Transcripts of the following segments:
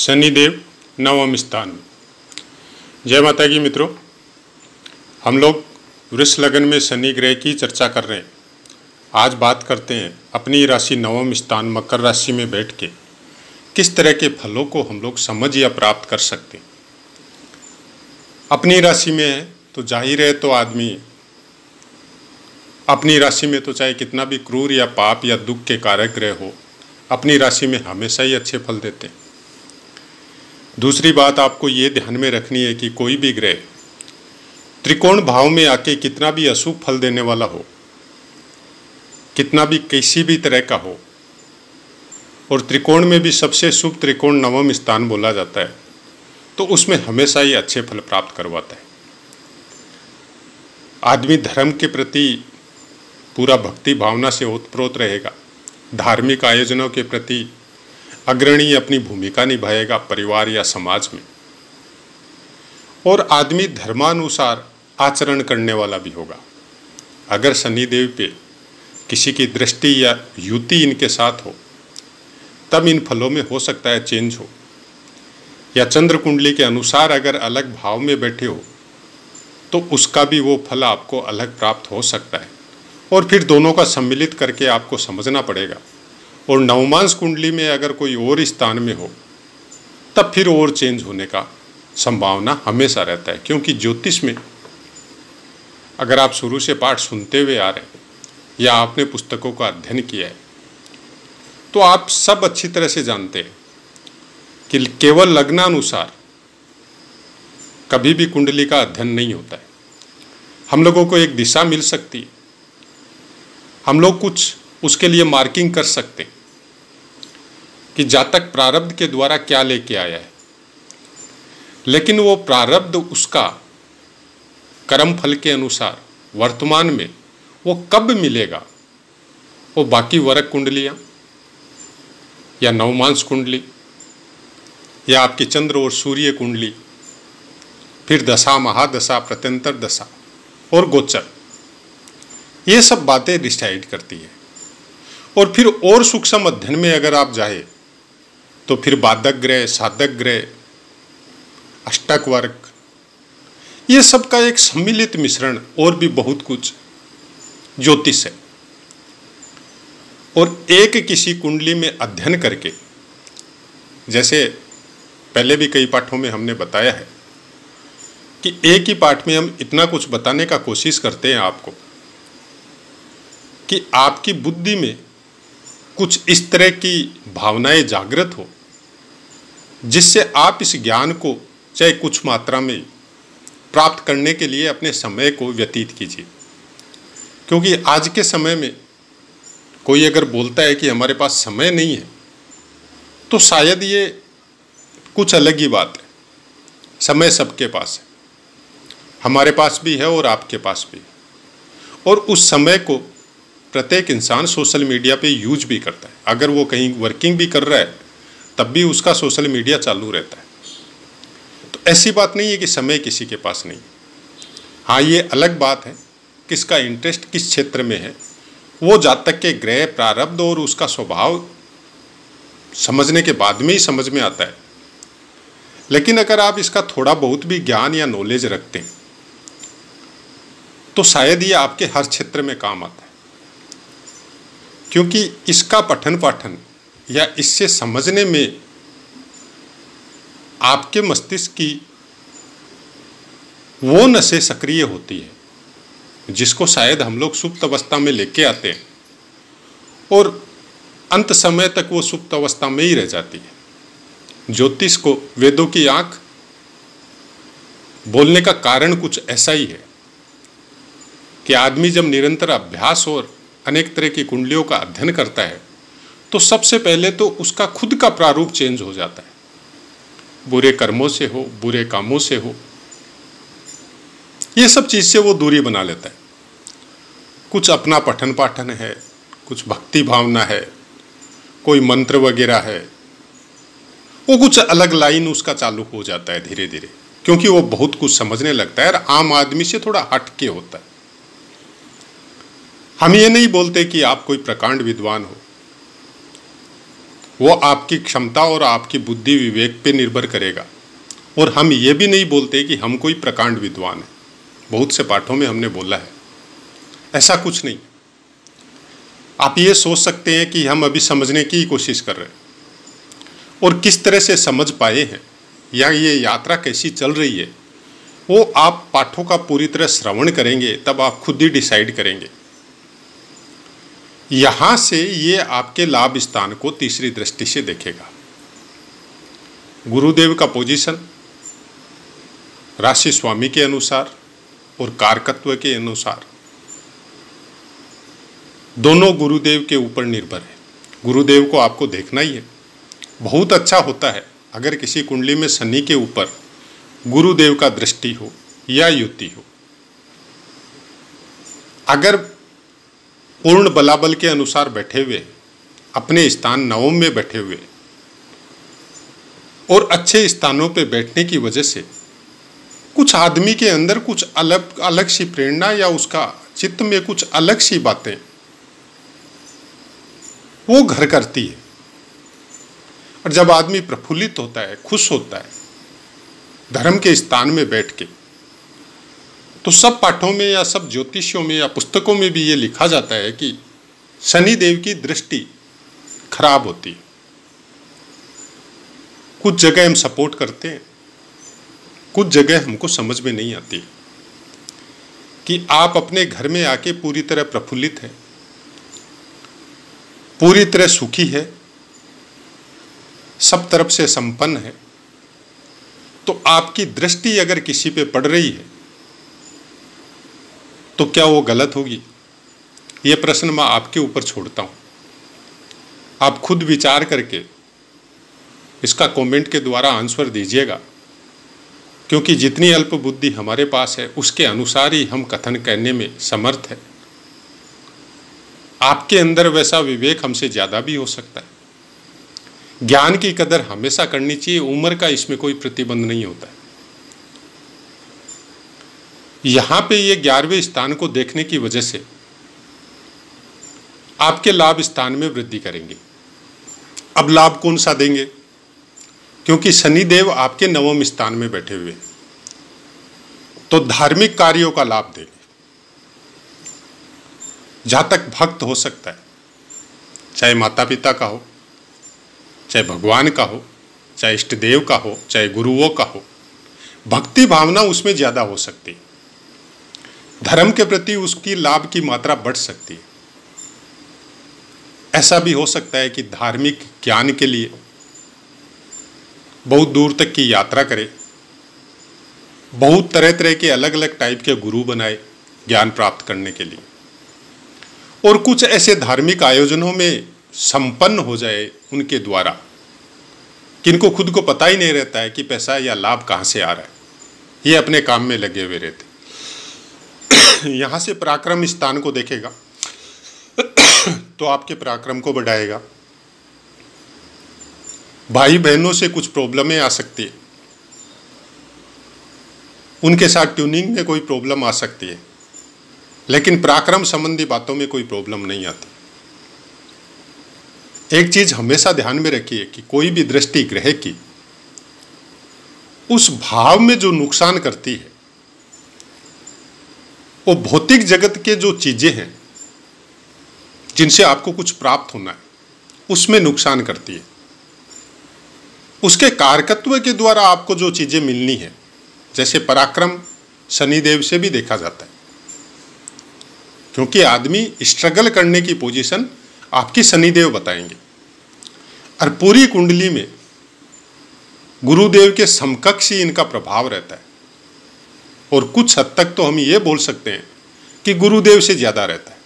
शनिदेव नवम स्थान में। जय माता की मित्रों, हम लोग वृष लगन में शनि ग्रह की चर्चा कर रहे हैं। आज बात करते हैं अपनी राशि नवम स्थान मकर राशि में बैठ के किस तरह के फलों को हम लोग समझ या प्राप्त कर सकते हैं। अपनी राशि में है तो जाहिर है तो आदमी अपनी राशि में तो चाहे कितना भी क्रूर या पाप या दुख के कारक ग्रह हो, अपनी राशि में हमेशा ही अच्छे फल देते हैं। दूसरी बात आपको ये ध्यान में रखनी है कि कोई भी ग्रह त्रिकोण भाव में आके कितना भी अशुभ फल देने वाला हो, कितना भी किसी भी तरह का हो, और त्रिकोण में भी सबसे शुभ त्रिकोण नवम स्थान बोला जाता है, तो उसमें हमेशा ही अच्छे फल प्राप्त करवाता है। आदमी धर्म के प्रति पूरा भक्ति भावना से ओतप्रोत रहेगा, धार्मिक आयोजनों के प्रति अग्रणी अपनी भूमिका निभाएगा परिवार या समाज में, और आदमी धर्मानुसार आचरण करने वाला भी होगा। अगर शनिदेव पे किसी की दृष्टि या युति इनके साथ हो तब इन फलों में हो सकता है चेंज हो, या चंद्र कुंडली के अनुसार अगर अलग भाव में बैठे हो तो उसका भी वो फल आपको अलग प्राप्त हो सकता है। और फिर दोनों का सम्मिलित करके आपको समझना पड़ेगा। और नवमांश कुंडली में अगर कोई और स्थान में हो तब फिर और चेंज होने का संभावना हमेशा रहता है, क्योंकि ज्योतिष में अगर आप शुरू से पाठ सुनते हुए आ रहे हैं या आपने पुस्तकों का अध्ययन किया है तो आप सब अच्छी तरह से जानते हैं कि केवल लग्नानुसार कभी भी कुंडली का अध्ययन नहीं होता है। हम लोगों को एक दिशा मिल सकती है, हम लोग कुछ उसके लिए मार्किंग कर सकते हैं कि जातक प्रारब्ध के द्वारा क्या लेके आया है, लेकिन वो प्रारब्ध उसका कर्म फल के अनुसार वर्तमान में वो कब मिलेगा, वो बाकी वरक कुंडलियाँ या नवमांश कुंडली या आपकी चंद्र और सूर्य कुंडली, फिर दशा महादशा प्रत्यंतर दशा और गोचर, ये सब बातें डिसाइड करती है। और फिर और सूक्ष्म अध्ययन में अगर आप जाए तो फिर बाधक ग्रह, साधक ग्रह, अष्टक वर्ग, ये सब का एक सम्मिलित मिश्रण और भी बहुत कुछ ज्योतिष है। और एक किसी कुंडली में अध्ययन करके, जैसे पहले भी कई पाठों में हमने बताया है कि एक ही पाठ में हम इतना कुछ बताने का कोशिश करते हैं आपको कि आपकी बुद्धि में कुछ इस तरह की भावनाएं जागृत हो जिससे आप इस ज्ञान को चाहे कुछ मात्रा में प्राप्त करने के लिए अपने समय को व्यतीत कीजिए। क्योंकि आज के समय में कोई अगर बोलता है कि हमारे पास समय नहीं है तो शायद ये कुछ अलग ही बात है। समय सबके पास है, हमारे पास भी है और आपके पास भी है, और उस समय को प्रत्येक इंसान सोशल मीडिया पे यूज भी करता है। अगर वो कहीं वर्किंग भी कर रहा है तब भी उसका सोशल मीडिया चालू रहता है। तो ऐसी बात नहीं है कि समय किसी के पास नहीं। हाँ, ये अलग बात है किसका इंटरेस्ट किस क्षेत्र में है, वो जातक के ग्रह प्रारब्ध और उसका स्वभाव समझने के बाद में ही समझ में आता है। लेकिन अगर आप इसका थोड़ा बहुत भी ज्ञान या नॉलेज रखते हैं तो शायद ये आपके हर क्षेत्र में काम आता है, क्योंकि इसका पठन पाठन या इससे समझने में आपके मस्तिष्क की वो नसें सक्रिय होती है जिसको शायद हम लोग सुप्त अवस्था में लेके आते हैं, और अंत समय तक वो सुप्त अवस्था में ही रह जाती है। ज्योतिष को वेदों की आंख बोलने का कारण कुछ ऐसा ही है कि आदमी जब निरंतर अभ्यास और अनेक तरह की कुंडलियों का अध्ययन करता है तो सबसे पहले तो उसका खुद का प्रारूप चेंज हो जाता है। बुरे कर्मों से हो, बुरे कामों से हो, ये सब चीज से वो दूरी बना लेता है। कुछ अपना पठन पाठन है, कुछ भक्ति भावना है, कोई मंत्र वगैरह है, वो कुछ अलग लाइन उसका चालू हो जाता है धीरे धीरे, क्योंकि वो बहुत कुछ समझने लगता है और आम आदमी से थोड़ा हटके होता है। हम ये नहीं बोलते कि आप कोई प्रकांड विद्वान हो, वो आपकी क्षमता और आपकी बुद्धि विवेक पे निर्भर करेगा। और हम ये भी नहीं बोलते कि हम कोई प्रकांड विद्वान है। बहुत से पाठों में हमने बोला है, ऐसा कुछ नहीं। आप ये सोच सकते हैं कि हम अभी समझने की कोशिश कर रहे हैं, और किस तरह से समझ पाए हैं या ये यात्रा कैसी चल रही है, वो आप पाठों का पूरी तरह श्रवण करेंगे, तब आप खुद ही डिसाइड करेंगे। यहां से ये आपके लाभ स्थान को तीसरी दृष्टि से देखेगा। गुरुदेव का पोजीशन राशि स्वामी के अनुसार और कारकत्व के अनुसार दोनों गुरुदेव के ऊपर निर्भर है। गुरुदेव को आपको देखना ही है। बहुत अच्छा होता है अगर किसी कुंडली में शनि के ऊपर गुरुदेव का दृष्टि हो या युति हो। अगर पूर्ण बलाबल के अनुसार बैठे हुए, अपने स्थान नवम में बैठे हुए और अच्छे स्थानों पे बैठने की वजह से कुछ आदमी के अंदर कुछ अलग अलग सी प्रेरणा या उसका चित्त में कुछ अलग सी बातें वो घर करती है। और जब आदमी प्रफुल्लित होता है, खुश होता है धर्म के स्थान में बैठ के, तो सब पाठों में या सब ज्योतिषियों में या पुस्तकों में भी ये लिखा जाता है कि शनिदेव की दृष्टि खराब होती है। कुछ जगह हम सपोर्ट करते हैं, कुछ जगह हमको समझ में नहीं आती कि आप अपने घर में आके पूरी तरह प्रफुल्लित है, पूरी तरह सुखी है, सब तरफ से संपन्न है, तो आपकी दृष्टि अगर किसी पे पड़ रही है तो क्या वो गलत होगी? ये प्रश्न मैं आपके ऊपर छोड़ता हूं। आप खुद विचार करके इसका कमेंट के द्वारा आंसर दीजिएगा, क्योंकि जितनी अल्प बुद्धि हमारे पास है उसके अनुसार ही हम कथन करने में समर्थ है। आपके अंदर वैसा विवेक हमसे ज्यादा भी हो सकता है। ज्ञान की कदर हमेशा करनी चाहिए, उम्र का इसमें कोई प्रतिबंध नहीं होता है। यहां पे ये 11वें स्थान को देखने की वजह से आपके लाभ स्थान में वृद्धि करेंगे। अब लाभ कौन सा देंगे? क्योंकि शनिदेव आपके नवम स्थान में बैठे हुए, तो धार्मिक कार्यों का लाभ देंगे। जहां तक भक्त हो सकता है, चाहे माता पिता का हो, चाहे भगवान का हो, चाहे इष्ट देव का हो, चाहे गुरुओं का हो, भक्ति भावना उसमें ज्यादा हो सकती है। धर्म के प्रति उसकी लाभ की मात्रा बढ़ सकती है। ऐसा भी हो सकता है कि धार्मिक ज्ञान के लिए बहुत दूर तक की यात्रा करे, बहुत तरह तरह के अलग अलग टाइप के गुरु बनाए ज्ञान प्राप्त करने के लिए, और कुछ ऐसे धार्मिक आयोजनों में संपन्न हो जाए उनके द्वारा किनको खुद को पता ही नहीं रहता है कि पैसा या लाभ कहाँ से आ रहा है। ये अपने काम में लगे हुए रहते। यहां से पराक्रम स्थान को देखेगा तो आपके पराक्रम को बढ़ाएगा। भाई बहनों से कुछ प्रॉब्लमें आ सकती है, उनके साथ ट्यूनिंग में कोई प्रॉब्लम आ सकती है, लेकिन पराक्रम संबंधी बातों में कोई प्रॉब्लम नहीं आती। एक चीज हमेशा ध्यान में रखिए कि कोई भी दृष्टि ग्रह की उस भाव में जो नुकसान करती है, वो भौतिक जगत के जो चीजें हैं जिनसे आपको कुछ प्राप्त होना है, उसमें नुकसान करती है। उसके कारकत्व के द्वारा आपको जो चीजें मिलनी है, जैसे पराक्रम शनिदेव से भी देखा जाता है, क्योंकि आदमी स्ट्रगल करने की पोजीशन आपकी शनिदेव बताएंगे। और पूरी कुंडली में गुरुदेव के समकक्ष ही इनका प्रभाव रहता है, और कुछ हद तक तो हम ये बोल सकते हैं कि गुरुदेव से ज्यादा रहता है।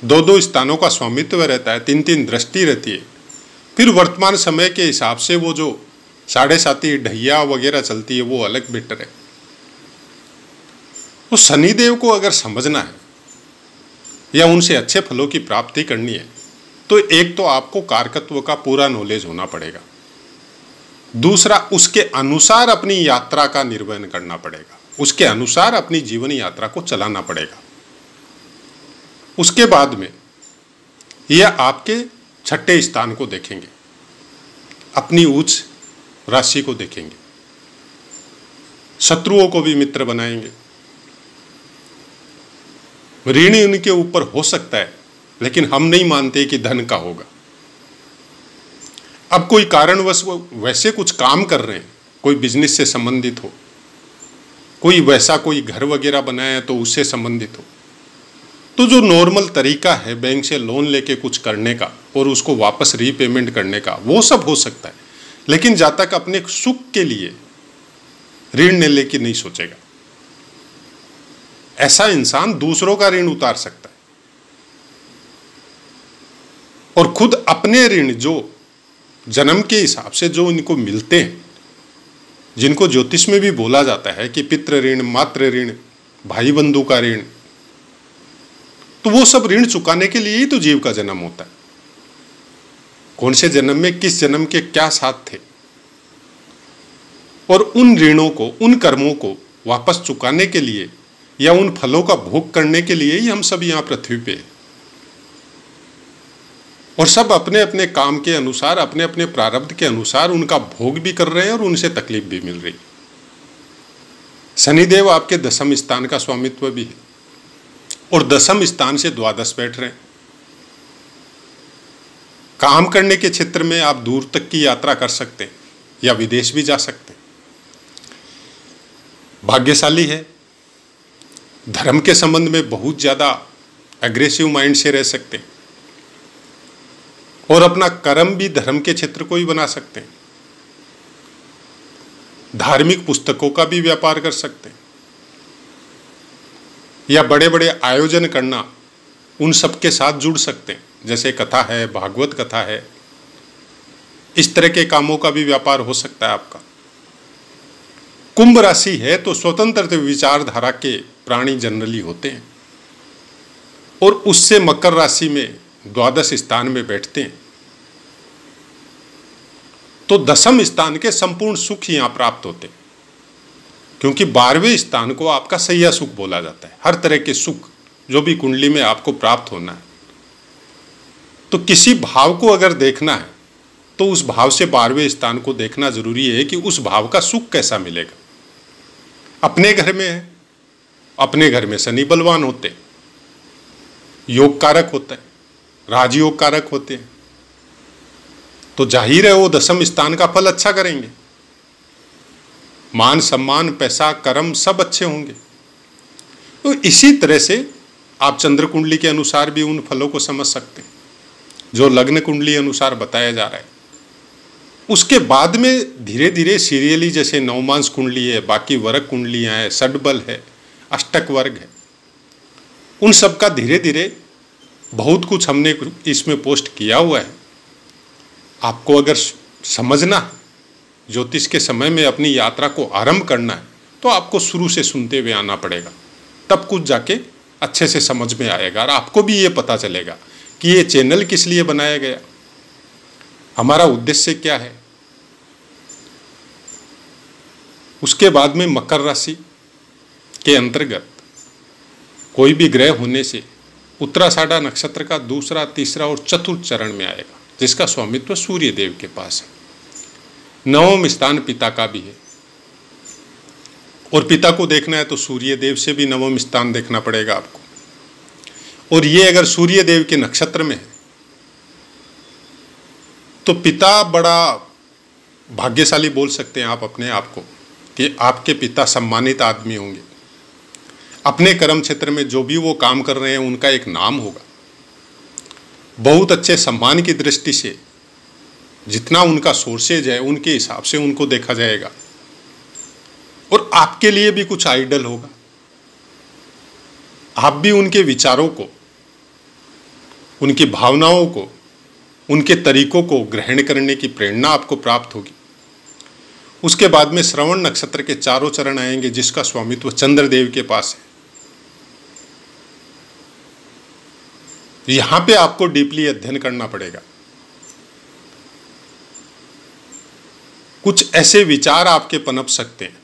2-2 स्थानों का स्वामित्व रहता है, 3-3 दृष्टि रहती है। फिर वर्तमान समय के हिसाब से वो जो 7.5 ढैया वगैरह चलती है वो अलग बेटर है। तो शनिदेव को अगर समझना है या उनसे अच्छे फलों की प्राप्ति करनी है, तो एक तो आपको कारकत्व का पूरा नॉलेज होना पड़ेगा, दूसरा उसके अनुसार अपनी यात्रा का निर्वहन करना पड़ेगा, उसके अनुसार अपनी जीवन यात्रा को चलाना पड़ेगा। उसके बाद में यह आपके छठे स्थान को देखेंगे, अपनी उच्च राशि को देखेंगे, शत्रुओं को भी मित्र बनाएंगे। ऋण उनके ऊपर हो सकता है, लेकिन हम नहीं मानते कि धन का होगा। अब कोई कारणवश वो वैसे कुछ काम कर रहे हैं, कोई बिजनेस से संबंधित हो, कोई वैसा कोई घर वगैरह बनाया है तो उससे संबंधित हो, तो जो नॉर्मल तरीका है बैंक से लोन लेके कुछ करने का और उसको वापस रीपेमेंट करने का, वो सब हो सकता है। लेकिन जब तक अपने सुख के लिए ऋण ने लेके नहीं सोचेगा, ऐसा इंसान दूसरों का ऋण उतार सकता है और खुद अपने ऋण जो जन्म के हिसाब से जो इनको मिलते हैं, जिनको ज्योतिष में भी बोला जाता है कि पितृ ऋण, मातृ ऋण, भाई बंधु का ऋण, तो वो सब ऋण चुकाने के लिए ही तो जीव का जन्म होता है। कौन से जन्म में किस जन्म के क्या साथ थे, और उन ऋणों को, उन कर्मों को वापस चुकाने के लिए या उन फलों का भोग करने के लिए ही हम सब यहां पृथ्वी पे हैं। और सब अपने अपने काम के अनुसार, अपने अपने प्रारब्ध के अनुसार उनका भोग भी कर रहे हैं और उनसे तकलीफ भी मिल रही। शनिदेव आपके दशम स्थान का स्वामित्व भी है और दशम स्थान से द्वादश बैठ रहे हैं। काम करने के क्षेत्र में आप दूर तक की यात्रा कर सकते हैं या विदेश भी जा सकते हैं। भाग्यशाली है, धर्म के संबंध में बहुत ज्यादा एग्रेसिव माइंड से रह सकते हैं और अपना कर्म भी धर्म के क्षेत्र को ही बना सकते हैं। धार्मिक पुस्तकों का भी व्यापार कर सकते हैं या बड़े बड़े आयोजन करना, उन सब के साथ जुड़ सकते हैं, जैसे कथा है, भागवत कथा है, इस तरह के कामों का भी व्यापार हो सकता है आपका। कुंभ राशि है तो स्वतंत्र विचारधारा के प्राणी जनरली होते हैं और उससे मकर राशि में द्वादश स्थान में बैठते हैं, तो दशम स्थान के संपूर्ण सुख यहां प्राप्त होते हैं, क्योंकि 12वें स्थान को आपका सैया सुख बोला जाता है। हर तरह के सुख जो भी कुंडली में आपको प्राप्त होना है, तो किसी भाव को अगर देखना है तो उस भाव से 12वें स्थान को देखना जरूरी है कि उस भाव का सुख कैसा मिलेगा। अपने घर में है, अपने घर में शनि बलवान होते हैं, योग कारक होता है, राजयोग कारक होते हैं, तो जाहिर है वो दशम स्थान का फल अच्छा करेंगे। मान सम्मान, पैसा, कर्म सब अच्छे होंगे। तो इसी तरह से आप चंद्र कुंडली के अनुसार भी उन फलों को समझ सकते हैं जो लग्न कुंडली अनुसार बताया जा रहा है। उसके बाद में धीरे धीरे सीरियली, जैसे नवमांश कुंडली है, बाकी वर्ग कुंडलियां हैं, षडबल है, अष्टक वर्ग है, उन सब का धीरे धीरे बहुत कुछ हमने इसमें पोस्ट किया हुआ है। आपको अगर समझना है, ज्योतिष के समय में अपनी यात्रा को आरंभ करना है, तो आपको शुरू से सुनते हुए आना पड़ेगा, तब कुछ जाके अच्छे से समझ में आएगा और आपको भी ये पता चलेगा कि ये चैनल किस लिए बनाया गया, हमारा उद्देश्य क्या है। उसके बाद में मकर राशि के अंतर्गत कोई भी ग्रह होने से उत्तराषाढ़ा नक्षत्र का दूसरा, तीसरा और चतुर्थ चरण में आएगा, जिसका स्वामित्व सूर्य देव के पास है। नवम स्थान पिता का भी है और पिता को देखना है तो सूर्य देव से भी नवम स्थान देखना पड़ेगा आपको। और ये अगर सूर्य देव के नक्षत्र में है तो पिता बड़ा भाग्यशाली बोल सकते हैं आप अपने आप को कि आपके पिता सम्मानित आदमी होंगे। अपने कर्म क्षेत्र में जो भी वो काम कर रहे हैं उनका एक नाम होगा। बहुत अच्छे सम्मान की दृष्टि से जितना उनका सोर्सेज है उनके हिसाब से उनको देखा जाएगा और आपके लिए भी कुछ आइडल होगा। आप भी उनके विचारों को, उनकी भावनाओं को, उनके तरीकों को ग्रहण करने की प्रेरणा आपको प्राप्त होगी। उसके बाद में श्रवण नक्षत्र के चारों चरण आएंगे, जिसका स्वामित्व चंद्रदेव के पास है। यहां पे आपको डीपली अध्ययन करना पड़ेगा। कुछ ऐसे विचार आपके पनप सकते हैं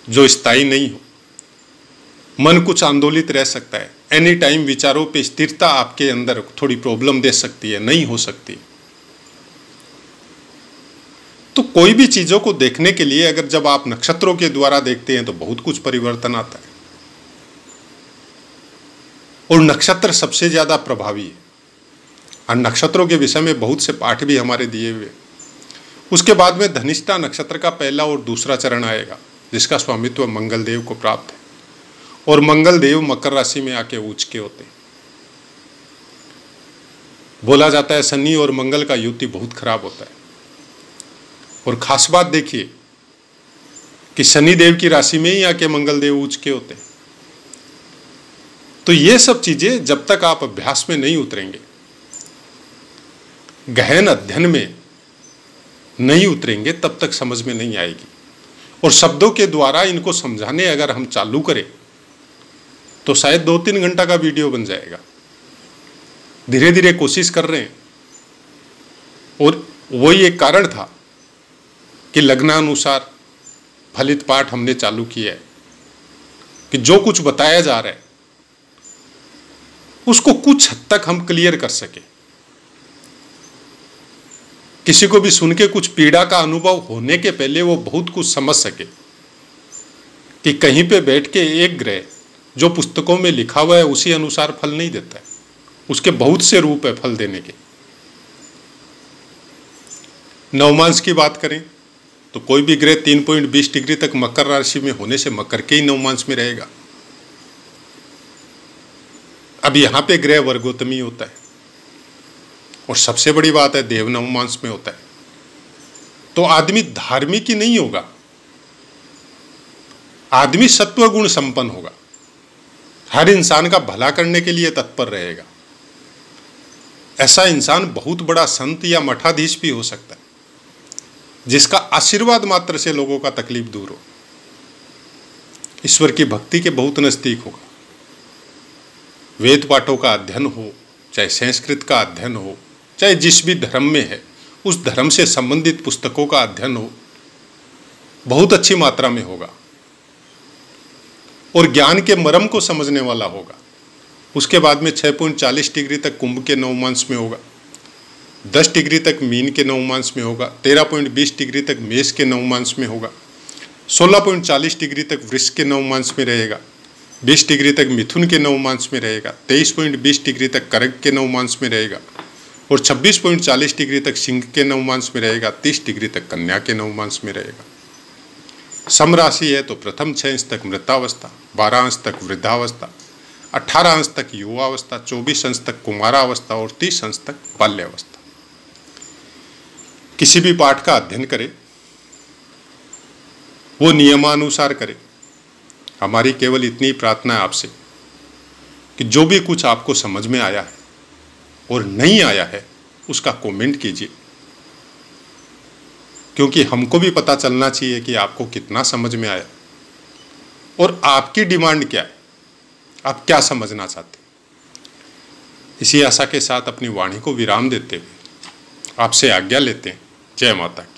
जो स्थायी नहीं हो। मन कुछ आंदोलित रह सकता है, एनी टाइम विचारों पे स्थिरता आपके अंदर थोड़ी प्रॉब्लम दे सकती है, नहीं हो सकती। तो कोई भी चीजों को देखने के लिए अगर जब आप नक्षत्रों के द्वारा देखते हैं तो बहुत कुछ परिवर्तन आता है, और नक्षत्र सबसे ज्यादा प्रभावी है। और नक्षत्रों के विषय में बहुत से पाठ भी हमारे दिए हुए। उसके बाद में धनिष्ठा नक्षत्र का पहला और दूसरा चरण आएगा, जिसका स्वामित्व मंगल देव को प्राप्त है, और मंगल देव मकर राशि में आके उच्च के होते हैं। बोला जाता है शनि और मंगल का युति बहुत खराब होता है, और खास बात देखिए कि शनि देव की राशि में ही आके मंगल देव उच्च के होते हैं। तो ये सब चीजें जब तक आप अभ्यास में नहीं उतरेंगे, गहन अध्ययन में नहीं उतरेंगे, तब तक समझ में नहीं आएगी। और शब्दों के द्वारा इनको समझाने अगर हम चालू करें तो शायद 2-3 घंटा का वीडियो बन जाएगा। धीरे धीरे कोशिश कर रहे हैं, और वही एक कारण था कि लग्नानुसार फलित पाठ हमने चालू किया है, कि जो कुछ बताया जा रहा है उसको कुछ हद तक हम क्लियर कर सके। किसी को भी सुन के कुछ पीड़ा का अनुभव होने के पहले वो बहुत कुछ समझ सके कि कहीं पे बैठ के एक ग्रह जो पुस्तकों में लिखा हुआ है उसी अनुसार फल नहीं देता है, उसके बहुत से रूप है फल देने के। नवमांश की बात करें तो कोई भी ग्रह 3.20 डिग्री तक मकर राशि में होने से मकर के ही नवमांश में रहेगा। अब यहां पे ग्रह वर्गोत्तमी होता है, और सबसे बड़ी बात है देव नवमांश में होता है। तो आदमी धार्मिक ही नहीं होगा, आदमी सत्व गुण संपन्न होगा, हर इंसान का भला करने के लिए तत्पर रहेगा। ऐसा इंसान बहुत बड़ा संत या मठाधीश भी हो सकता है, जिसका आशीर्वाद मात्र से लोगों का तकलीफ दूर हो, ईश्वर की भक्ति के बहुत नजदीक होगा। वेद पाठों का अध्ययन हो, चाहे संस्कृत का अध्ययन हो, चाहे जिस भी धर्म में है उस धर्म से संबंधित पुस्तकों का अध्ययन हो, बहुत अच्छी मात्रा में होगा, और ज्ञान के मर्म को समझने वाला होगा। उसके बाद में 6.40 डिग्री तक कुंभ के नवमांश में होगा, 10 डिग्री तक मीन के नवमांश में होगा, 13.20 डिग्री तक मेष के नवमांश में होगा, 16.40 डिग्री तक वृष के नवमांश में रहेगा, 20 डिग्री तक मिथुन के नवमांश में रहेगा, 23.20 डिग्री तक कर्क के नवमांश में रहेगा, और 26.40 डिग्री तक सिंह के नवमांश में रहेगा, 30 डिग्री तक कन्या के नवमांश में रहेगा। सम राशि है तो प्रथम 6 अंश तक मृतावस्था, 12 अंश तक वृद्धावस्था, 18 अंश तक युवावस्था, 24 अंश तक कुमारावस्था और 30 अंश तक बाल्यावस्था। किसी भी पाठ का अध्ययन करे वो नियमानुसार करे। हमारी केवल इतनी प्रार्थना है आपसे कि जो भी कुछ आपको समझ में आया है और नहीं आया है उसका कमेंट कीजिए, क्योंकि हमको भी पता चलना चाहिए कि आपको कितना समझ में आया और आपकी डिमांड क्या है, आप क्या समझना चाहते हैं। इसी आशा के साथ अपनी वाणी को विराम देते हुए आपसे आज्ञा लेते हैं। जय माता की।